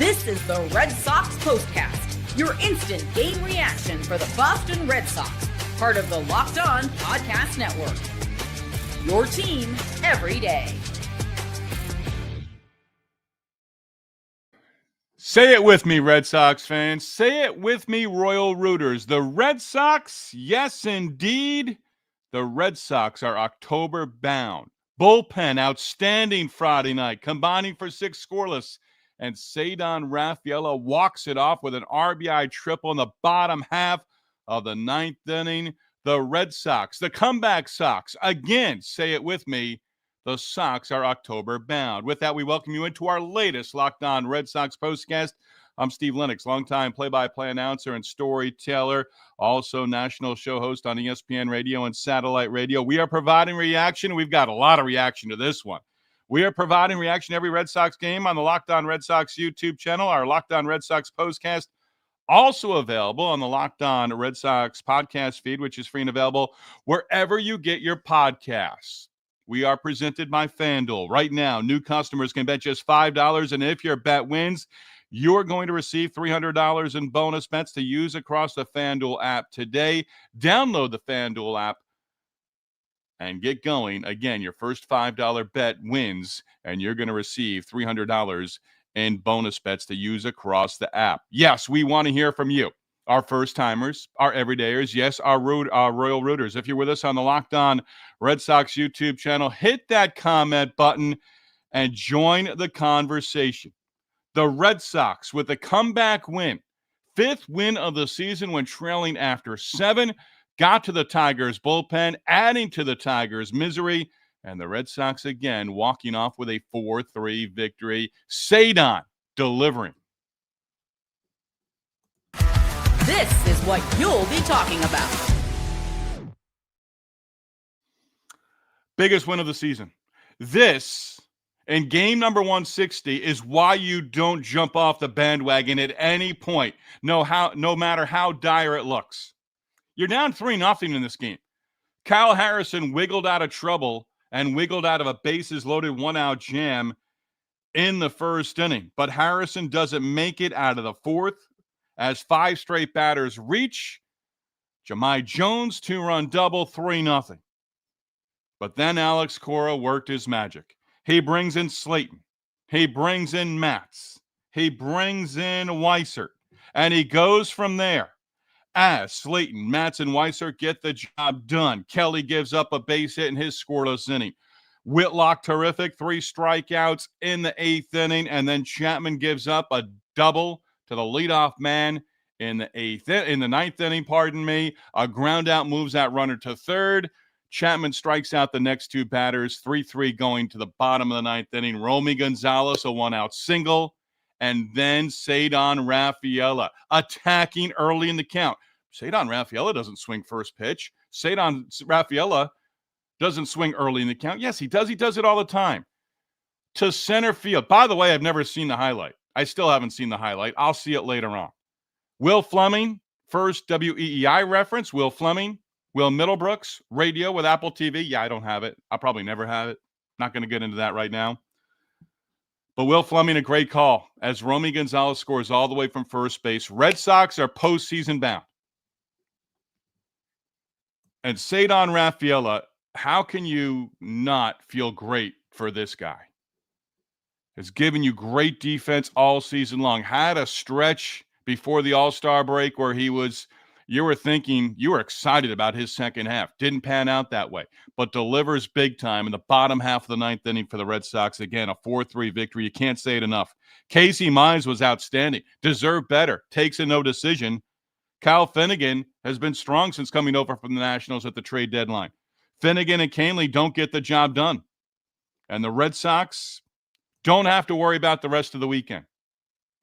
This is the Red Sox Postcast, your instant game reaction for the Boston Red Sox, part of the Locked On Podcast Network. Your team every day. Say it with me, Red Sox fans. Say it with me, Royal Rooters. The Red Sox, yes, indeed, the Red Sox are October bound. Bullpen, outstanding Friday night, combining for 6 scoreless. And Ceddanne Rafaela walks it off with an RBI triple in the bottom half of the 9th inning. The Red Sox, the comeback Sox, again, say it with me, the Sox are October bound. With that, we welcome you into our latest Locked On Red Sox postcast. I'm Steve Lennox, longtime play-by-play announcer and storyteller, also national show host on ESPN Radio and satellite radio. We are providing reaction. We've got a lot of reaction to this one. We are providing reaction to every Red Sox game on the Locked On Red Sox YouTube channel, our Locked On Red Sox postcast, also available on the Locked On Red Sox podcast feed, which is free and available wherever you get your podcasts. We are presented by FanDuel. Right now, new customers can bet just $5, and if your bet wins, you're going to receive $300 in bonus bets to use across the FanDuel app today. Download the FanDuel app and get going. Again, your first $5 bet wins, and you're going to receive $300 in bonus bets to use across the app. Yes, we want to hear from you, our first-timers, our everydayers, yes, our Royal Rooters. If you're with us on the Locked On Red Sox YouTube channel, hit that comment button and join the conversation. The Red Sox with a comeback win, 5th win of the season when trailing after 7, got to the Tigers bullpen, adding to the Tigers' misery, and the Red Sox again walking off with a 4-3 victory. Ceddanne delivering. This is what you'll be talking about. Biggest win of the season. This, in game number 160, is why you don't jump off the bandwagon at any point, no matter how dire it looks. You're down 3-0 in this game. Kyle Harrison wiggled out of trouble and wiggled out of a bases-loaded one-out jam in the first inning. But Harrison doesn't make it out of the 4th as 5 straight batters reach. Jahmai Jones, 2-run double, 3-0. But then Alex Cora worked his magic. He brings in Slaten. He brings in Matz. He brings in Weissert. And he goes from there. As Slaten, Matz, and Weissert get the job done, Kelly gives up a base hit in his scoreless inning. Whitlock, terrific, 3 strikeouts in the 8th inning, and then Chapman gives up a double to the leadoff man in the 9th inning, A ground out moves that runner to third. Chapman strikes out the next 2 batters, 3-3 going to the bottom of the 9th inning. Romy Gonzalez, a 1-out single. And then Ceddanne Rafaela attacking early in the count. Ceddanne Rafaela doesn't swing first pitch. Ceddanne Rafaela doesn't swing early in the count. Yes, he does. He does it all the time. To center field. By the way, I've never seen the highlight. I still haven't seen the highlight. I'll see it later on. Will Fleming, first WEEI reference. Will Fleming. Will Middlebrooks, radio with Apple TV. Yeah, I don't have it. I'll probably never have it. Not going to get into that right now. But Will Fleming, a great call as Romy Gonzalez scores all the way from first base. Red Sox are postseason bound. And Ceddanne Rafaela, how can you not feel great for this guy? Has given you great defense all season long. Had a stretch before the All-Star break where you were excited about his second half. Didn't pan out that way, but delivers big time in the bottom half of the 9th inning for the Red Sox. Again, a 4-3 victory. You can't say it enough. Casey Mize was outstanding. Deserved better. Takes a no decision. Kyle Finnegan has been strong since coming over from the Nationals at the trade deadline. Finnegan and Canely don't get the job done. And the Red Sox don't have to worry about the rest of the weekend.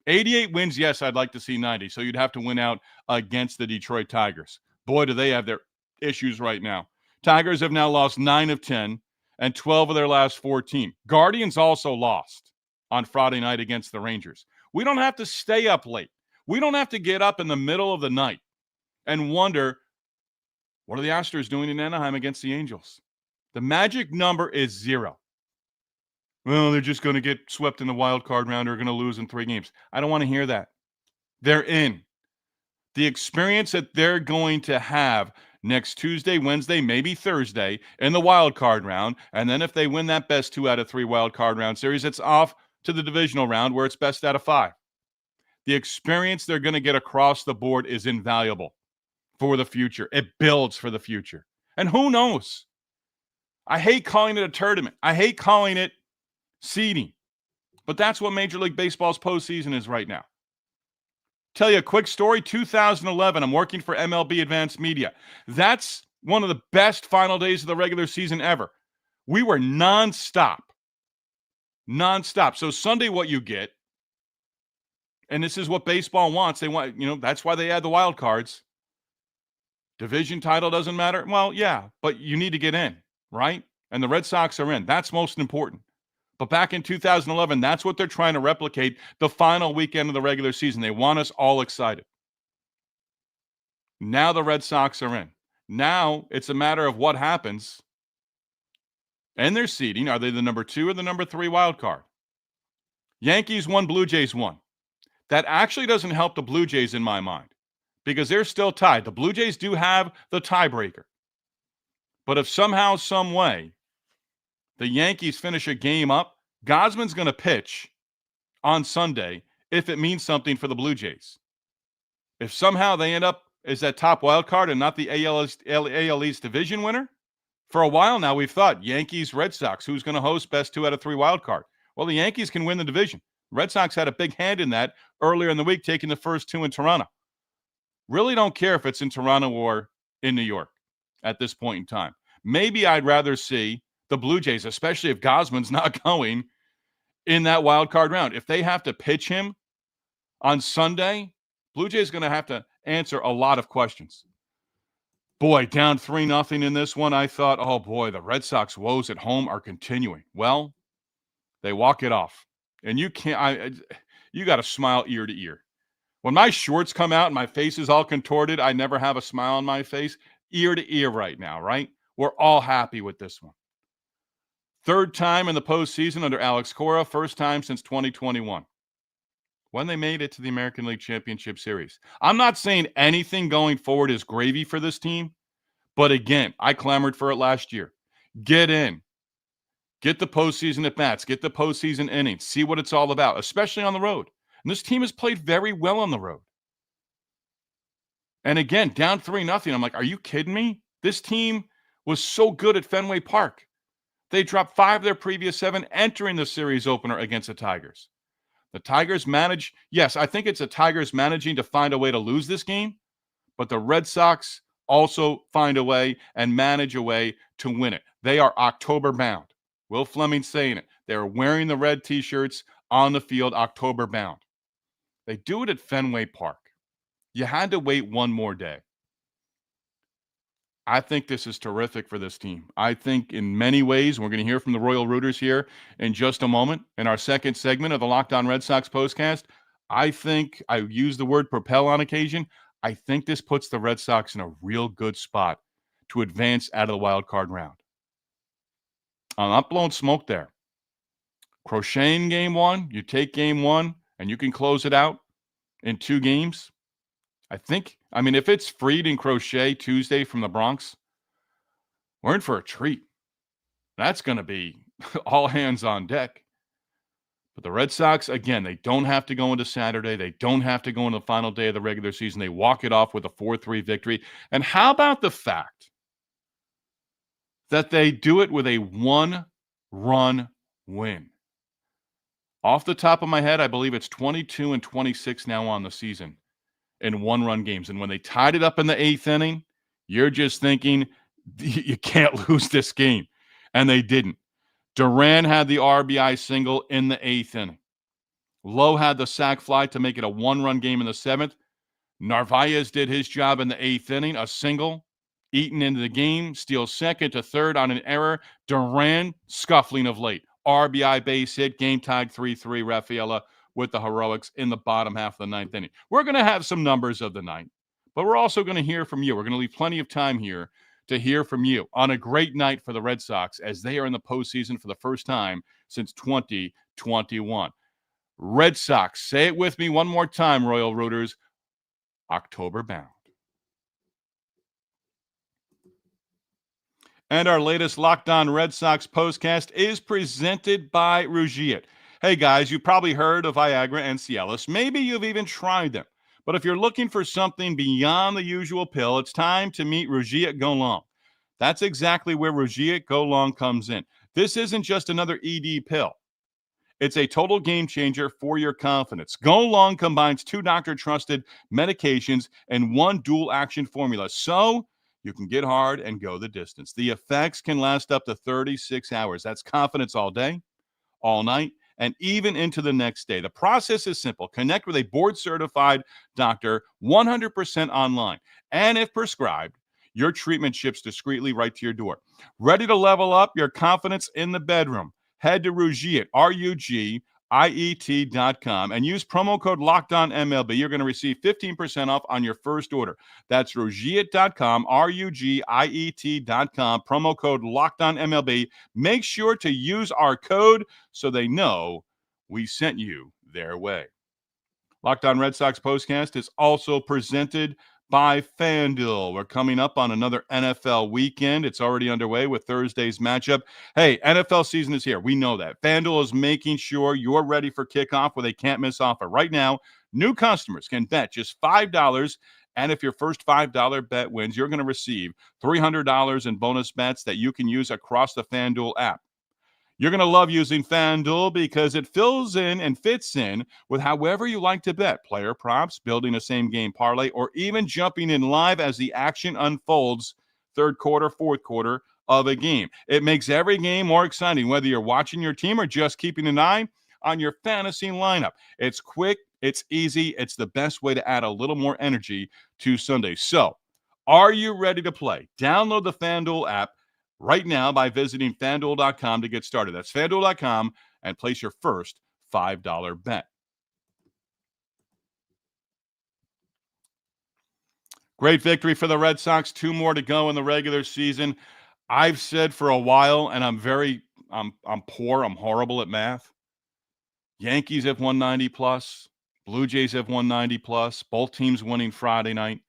88 wins, yes, I'd like to see 90. So you'd have to win out against the Detroit Tigers. Boy, do they have their issues right now. Tigers have now lost 9 of 10 and 12 of their last 14. Guardians also lost on Friday night against the Rangers. We don't have to stay up late. We don't have to get up in the middle of the night and wonder, what are the Astros doing in Anaheim against the Angels? The magic number is 0. Well, they're just going to get swept in the wild card round or going to lose in 3 games. I don't want to hear that. They're in. The experience that they're going to have next Tuesday, Wednesday, maybe Thursday in the wild card round, and then if they win that best 2 out of 3 wild card round series, it's off to the divisional round where it's best out of 5. The experience they're going to get across the board is invaluable for the future. It builds for the future. And who knows? I hate calling it a tournament. I hate calling it seeding. But that's what Major League Baseball's postseason is right now. Tell you a quick story. 2011, I'm working for MLB Advanced Media. That's one of the best final days of the regular season ever. We were nonstop. Nonstop. So Sunday, what you get, and this is what baseball wants. They want, that's why they add the wild cards. Division title doesn't matter. Well, yeah, but you need to get in, right? And the Red Sox are in. That's most important. But back in 2011, that's what they're trying to replicate the final weekend of the regular season. They want us all excited. Now the Red Sox are in. Now it's a matter of what happens. And they're seeding. Are they the number 2 or the number 3 wild card? Yankees won, Blue Jays won. That actually doesn't help the Blue Jays in my mind because they're still tied. The Blue Jays do have the tiebreaker. But if somehow, some way, the Yankees finish a game up, Gosman's going to pitch on Sunday if it means something for the Blue Jays. If somehow they end up as that top wild card and not the AL East division winner, for a while now we've thought Yankees, Red Sox, who's going to host best 2 out of 3 wild card? Well, the Yankees can win the division. Red Sox had a big hand in that earlier in the week, taking the first 2 in Toronto. Really don't care if it's in Toronto or in New York at this point in time. Maybe I'd rather see the Blue Jays, especially if Gosman's not going in that wild card round. If they have to pitch him on Sunday, Blue Jays going to have to answer a lot of questions. Boy, down 3-0 in this one. I thought, oh boy, the Red Sox woes at home are continuing. Well, they walk it off. And you got to smile ear to ear. When my shorts come out and my face is all contorted, I never have a smile on my face. Ear to ear right now, right? We're all happy with this one. 3rd time in the postseason under Alex Cora, 1st time since 2021 when they made it to the American League Championship Series. I'm not saying anything going forward is gravy for this team, but again, I clamored for it last year. Get in. Get the postseason at bats. Get the postseason innings. See what it's all about, especially on the road. And this team has played very well on the road. And again, down 3-0. I'm like, are you kidding me? This team was so good at Fenway Park. They dropped 5 of their previous 7 entering the series opener against the Tigers. The Tigers manage, yes, I think it's the Tigers managing to find a way to lose this game, but the Red Sox also find a way and manage a way to win it. They are October bound. Will Fleming saying it. They're wearing the red T-shirts on the field, October bound. They do it at Fenway Park. You had to wait one more day. I think this is terrific for this team. I think in many ways, we're going to hear from the Royal Rooters here in just a moment in our second segment of the Locked On Red Sox postcast. I think I use the word propel on occasion. I think this puts the Red Sox in a real good spot to advance out of the wild card round. I'm not blowing smoke there. Crocheting game 1, you take game 1, and you can close it out in 2 games. If it's Fried and Crochet Tuesday from the Bronx, we're in for a treat. That's going to be all hands on deck. But the Red Sox, again, they don't have to go into Saturday. They don't have to go into the final day of the regular season. They walk it off with a 4-3 victory. And how about the fact that they do it with a 1-run win? Off the top of my head, I believe it's 22-26 now on the season in 1-run games. And when they tied it up in the 8th inning, you're just thinking, you can't lose this game. And they didn't. Duran had the RBI single in the 8th inning. Lowe had the sac fly to make it a 1-run game in the 7th. Narvaez did his job in the 8th inning, a single. Eaton into the game, steals 2nd to 3rd on an error. Duran scuffling of late. RBI base hit, game tied 3-3. Rafaela with the heroics in the bottom half of the 9th inning. We're going to have some numbers of the 9th, but we're also going to hear from you. We're going to leave plenty of time here to hear from you on a great night for the Red Sox as they are in the postseason for the first time since 2021. Red Sox, say it with me one more time, Royal Rooters, October bound. And our latest Locked On Red Sox postcast is presented by Rougiet. Hey guys, you've probably heard of Viagra and Cialis. Maybe you've even tried them. But if you're looking for something beyond the usual pill, it's time to meet Rougiet Go Long. That's exactly where Rougiet Go Long comes in. This isn't just another ED pill. It's a total game changer for your confidence. Go Long combines 2 doctor-trusted medications and 1 dual-action formula, so you can get hard and go the distance. The effects can last up to 36 hours. That's confidence all day, all night, and even into the next day. The process is simple. Connect with a board-certified doctor 100% online. And if prescribed, your treatment ships discreetly right to your door. Ready to level up your confidence in the bedroom? Head to Rougiet, RUGIET.com, and use promo code LOCKEDONMLB. You're going to receive 15% off on your first order. That's Rougiet.com, RUGIET.com, promo code LOCKEDONMLB. Make sure to use our code so they know we sent you their way. Locked On Red Sox Postcast is also presented by FanDuel. We're coming up on another NFL weekend. It's already underway with Thursday's matchup. Hey, NFL season is here. We know that. FanDuel is making sure you're ready for kickoff with a can't-miss offer. Right now, new customers can bet just $5, and if your first $5 bet wins, you're going to receive $300 in bonus bets that you can use across the FanDuel app. You're going to love using FanDuel because it fills in and fits in with however you like to bet. Player props, building a same-game parlay, or even jumping in live as the action unfolds third quarter, fourth quarter of a game. It makes every game more exciting, whether you're watching your team or just keeping an eye on your fantasy lineup. It's quick, it's easy, it's the best way to add a little more energy to Sunday. So, are you ready to play? Download the FanDuel app right now by visiting FanDuel.com to get started. That's FanDuel.com and place your first $5 bet. Great victory for the Red Sox. 2 more to go in the regular season. I've said for a while, and I'm poor, I'm horrible at math. Yankees have 190 plus. Blue Jays have 190 plus. Both teams winning Friday night.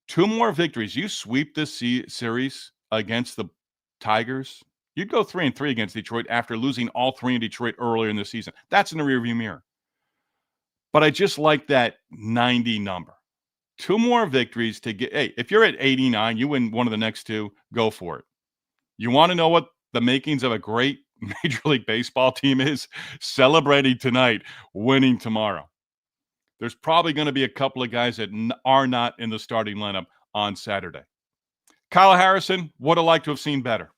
2 more victories. You sweep this series against the Tigers, you'd go 3-3 against Detroit after losing all 3 in Detroit earlier in the season. That's in the rearview mirror. But I just like that 90 number. 2 more victories to get. Hey, if you're at 89, you win one of the next 2, go for it. You want to know what the makings of a great Major League Baseball team is? Celebrating tonight, winning tomorrow. There's probably going to be a couple of guys that are not in the starting lineup on Saturday. Kyle Harrison would have liked to have seen better.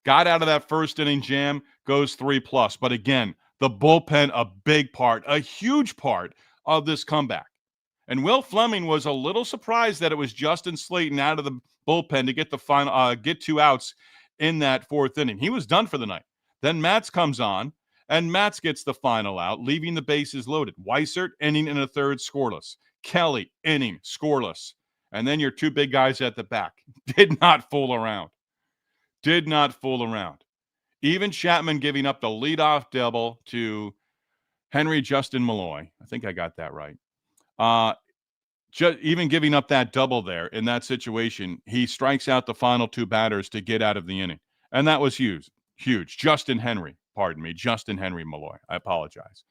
Got out of that first inning jam, goes 3+. But again, the bullpen, a big part, a huge part of this comeback. And Will Fleming was a little surprised that it was Justin Slaten out of the bullpen to get the final, get 2 outs in that 4th inning. He was done for the night. Then Matz comes on, and Matz gets the final out, leaving the bases loaded. Weissert, inning in a third, scoreless. Kelly, inning, scoreless. And then your 2 big guys at the back. Did not fool around. Even Chapman giving up the leadoff double to Henry Justin Malloy. I think I got that right. Even giving up that double there in that situation, he strikes out the final 2 batters to get out of the inning. And that was huge. Justin Henry Malloy. I apologize.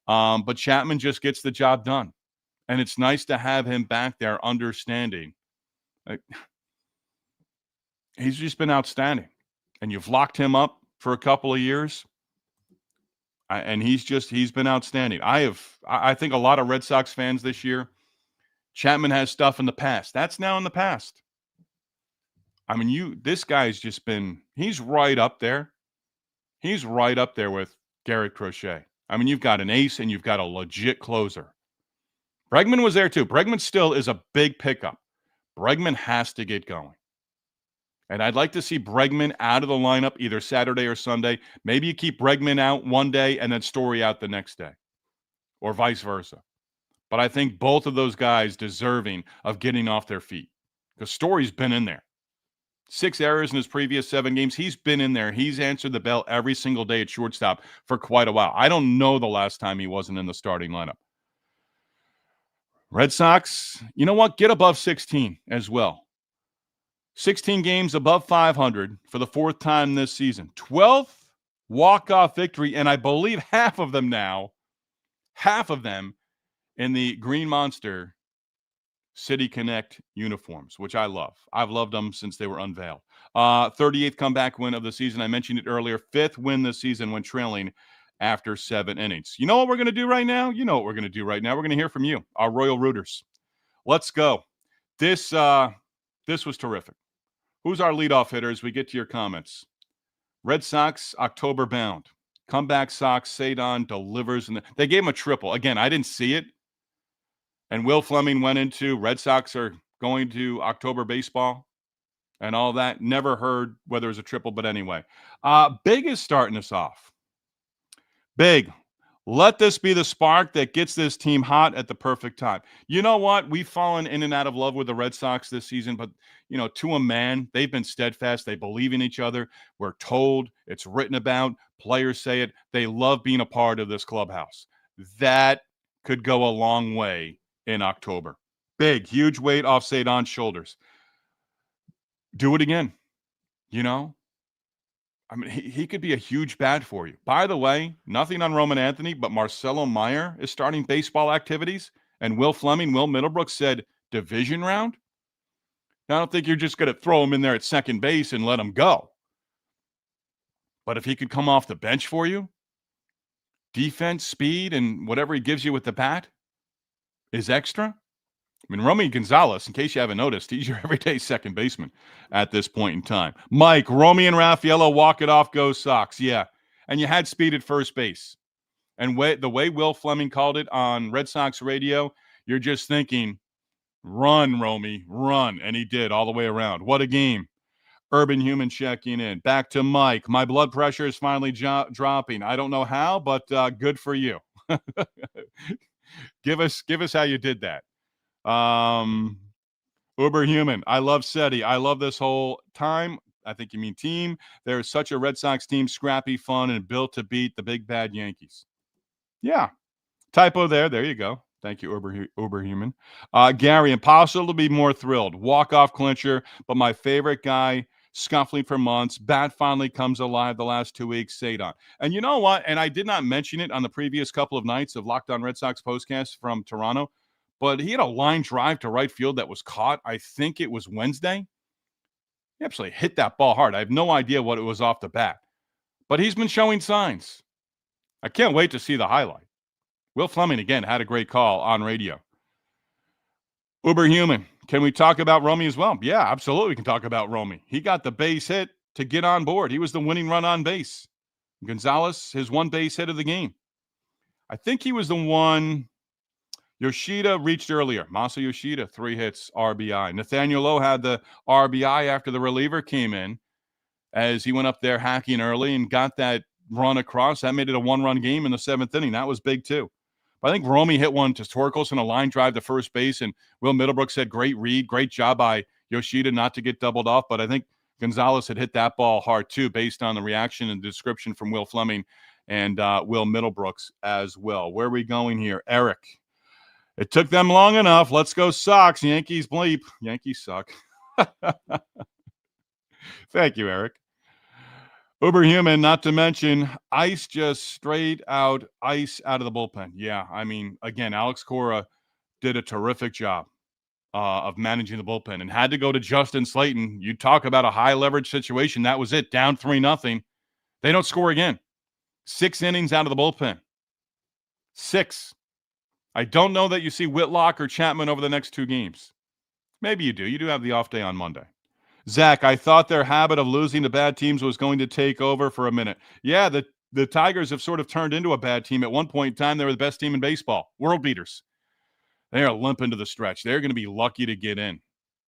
But Chapman just gets the job done. And it's nice to have him back there understanding. He's just been outstanding. And you've locked him up for a couple of years. And he's been outstanding. I think a lot of Red Sox fans this year, Chapman has stuff in the past. That's now in the past. I mean, this guy's just been, he's right up there. He's right up there with Garrett Crochet. I mean, you've got an ace and you've got a legit closer. Bregman was there too. Bregman still is a big pickup. Bregman has to get going. And I'd like to see Bregman out of the lineup either Saturday or Sunday. Maybe you keep Bregman out one day and then Story out the next day, or vice versa. But I think both of those guys deserving of getting off their feet because Story's been in there. 6 errors in his previous 7 games. He's been in there. He's answered the bell every single day at shortstop for quite a while. I don't know the last time he wasn't in the starting lineup. Red Sox, you know what? Get above 16 as well. 16 games above 500 for the 4th time this season. 12th walk-off victory, and I believe half of them in the Green Monster City Connect uniforms, which I love. I've loved them since they were unveiled. 38th comeback win of the season. I mentioned it earlier. 5th win this season when trailing after 7 innings. You know what we're going to do right now? You know what we're going to do right now. We're going to hear from you, our Royal Rooters. Let's go. This was terrific. Who's our leadoff hitter as we get to your comments? Red Sox, October bound. Comeback Sox, Ceddanne delivers. They gave him a triple. Again, I didn't see it. And Will Fleming went into Red Sox are going to October baseball and all that. Never heard whether it was a triple, but anyway. Big is starting us off. Big. Let this be the spark that gets this team hot at the perfect time. You know what? We've fallen in and out of love with the Red Sox this season, but, to a man, they've been steadfast. They believe in each other. We're told. It's written about. Players say it. They love being a part of this clubhouse. That could go a long way in October. Big, huge weight off Ceddanne's shoulders. Do it again. I mean, he could be a huge bat for you. By the way, nothing on Roman Anthony, but Marcelo Meyer is starting baseball activities. And Will Middlebrook said division round. I don't think you're just going to throw him in there at second base and let him go. But if he could come off the bench for you, defense, speed, and whatever he gives you with the bat is extra. I mean, Romy Gonzalez, in case you haven't noticed, he's your everyday second baseman at this point in time. Mike, Romy and Rafaela walk it off, go Sox. Yeah, and you had speed at first base. And the way Will Fleming called it on Red Sox radio, you're just thinking, run, Romy, run. And he did all the way around. What a game. Urban Human checking in. Back to Mike. My blood pressure is finally dropping. I don't know how, but good for you. Give us how you did that. Uber Human. I love SETI. I love this whole time. I think you mean team. There is such a Red Sox team, scrappy, fun, and built to beat the big bad Yankees. Yeah. Typo there. There you go. Thank you, Uber Human. Gary, impossible to be more thrilled. Walk-off clincher, but my favorite guy, scuffling for months. Bat finally comes alive the last 2 weeks, Ceddanne. And you know what? And I did not mention it on the previous couple of nights of Locked On Red Sox postcast from Toronto, but he had a line drive to right field that was caught. I think it was Wednesday. He absolutely hit that ball hard. I have no idea what it was off the bat. But he's been showing signs. I can't wait to see the highlight. Will Fleming, again, had a great call on radio. Uber Human, can we talk about Romy as well? Yeah, absolutely we can talk about Romy. He got the base hit to get on board. He was the winning run on base. Gonzalez, his one base hit of the game. I think he was the one Yoshida reached earlier. Masa Yoshida, 3 hits, RBI. Nathaniel Lowe had the RBI after the reliever came in as he went up there hacking early and got that run across. That made it a 1-run game in the 7th inning. That was big too. But I think Romy hit one to Torkelson, a line drive to first base, and Will Middlebrook said, great read, great job by Yoshida not to get doubled off. But I think Gonzalez had hit that ball hard too, based on the reaction and description from Will Fleming and Will Middlebrooks as well. Where are we going here? Eric. It took them long enough. Let's go Sox. Yankees bleep. Yankees suck. Thank you, Eric. Uber Human, not to mention ice, just straight out ice out of the bullpen. Yeah, I mean, again, Alex Cora did a terrific job of managing the bullpen and had to go to Justin Slaten. You talk about a high leverage situation. That was it. Down 3-0. They don't score again. 6 innings out of the bullpen. 6. I don't know that you see Whitlock or Chapman over the next 2 games. Maybe you do. You do have the off day on Monday. Zach, I thought their habit of losing to bad teams was going to take over for a minute. Yeah, the Tigers have sort of turned into a bad team. At one point in time, they were the best team in baseball. World beaters. They are limping to the stretch. They're going to be lucky to get in.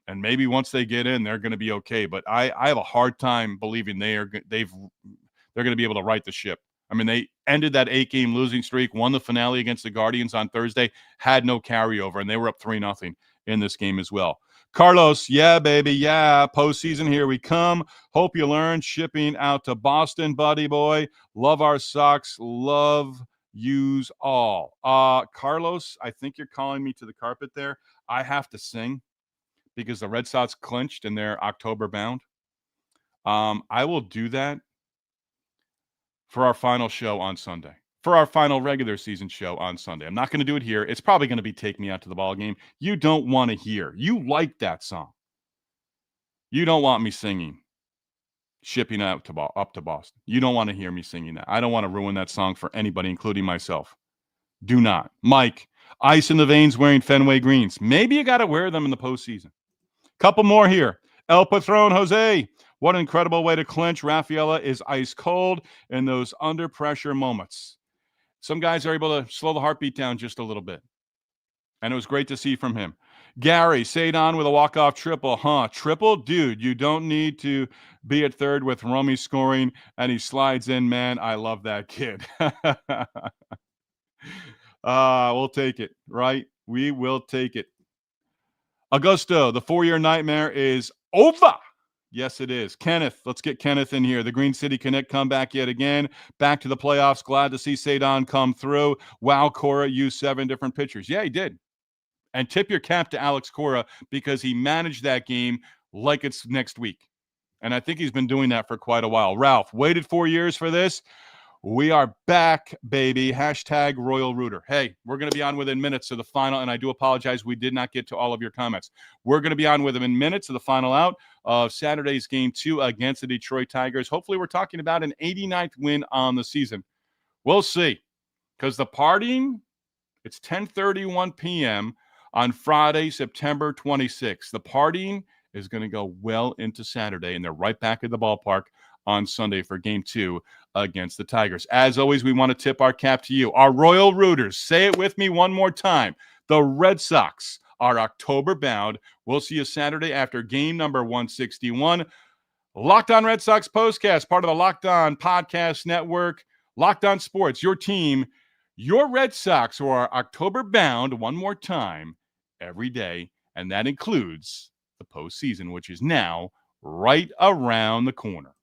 And maybe once they get in, they're going to be okay. But I have a hard time believing they're going to be able to right the ship. I mean, they ended that 8-game losing streak, won the finale against the Guardians on Thursday, had no carryover, and they were up 3-0 in this game as well. Carlos, yeah, baby, yeah. Postseason, here we come. Hope you learn. Shipping out to Boston, buddy boy. Love our Sox. Love yous all. Carlos, I think you're calling me to the carpet there. I have to sing because the Red Sox clinched and they're October bound. I will do that for our final show on Sunday. For our final regular season show on Sunday. I'm not going to do it here. It's probably going to be Take Me Out to the Ball Game. You don't want to hear. You like that song. You don't want me singing Shipping Out up to Boston. You don't want to hear me singing that. I don't want to ruin that song for anybody, including myself. Do not. Mike, ice in the veins wearing Fenway greens. Maybe you got to wear them in the postseason. Couple more here. El Patron Jose. What an incredible way to clinch. Rafaela is ice cold in those under pressure moments. Some guys are able to slow the heartbeat down just a little bit. And it was great to see from him. Gary, Ceddanne with a walk-off triple. Triple? Dude, you don't need to be at third with Romy scoring, and he slides in, man. I love that kid. We'll take it, right? We will take it. Augusto, the 4-year nightmare is over. Yes, it is. Kenneth, let's get Kenneth in here. The Green City Connect comeback yet again. Back to the playoffs. Glad to see Ceddanne come through. Wow, Cora used 7 different pitchers. Yeah, he did. And tip your cap to Alex Cora because he managed that game like it's next week. And I think he's been doing that for quite a while. Ralph, waited 4 years for this. We are back, baby. Hashtag Royal Rooter. Hey, we're going to be on within minutes of the final, and I do apologize. We did not get to all of your comments. We're going to be on within minutes of the final out of Saturday's Game 2 against the Detroit Tigers. Hopefully, we're talking about an 89th win on the season. We'll see. Because the partying, it's 10:31 p.m. on Friday, September 26th. The partying is going to go well into Saturday, and they're right back at the ballpark on Sunday for Game 2 against the Tigers. As always, we want to tip our cap to you, our Royal Rooters. Say it with me one more time. The Red Sox are October bound. We'll see you Saturday after game number 161. Locked On Red Sox Postcast, part of the Locked On Podcast Network. Locked On Sports, your team, your Red Sox who are October bound one more time every day, and that includes the postseason, which is now right around the corner.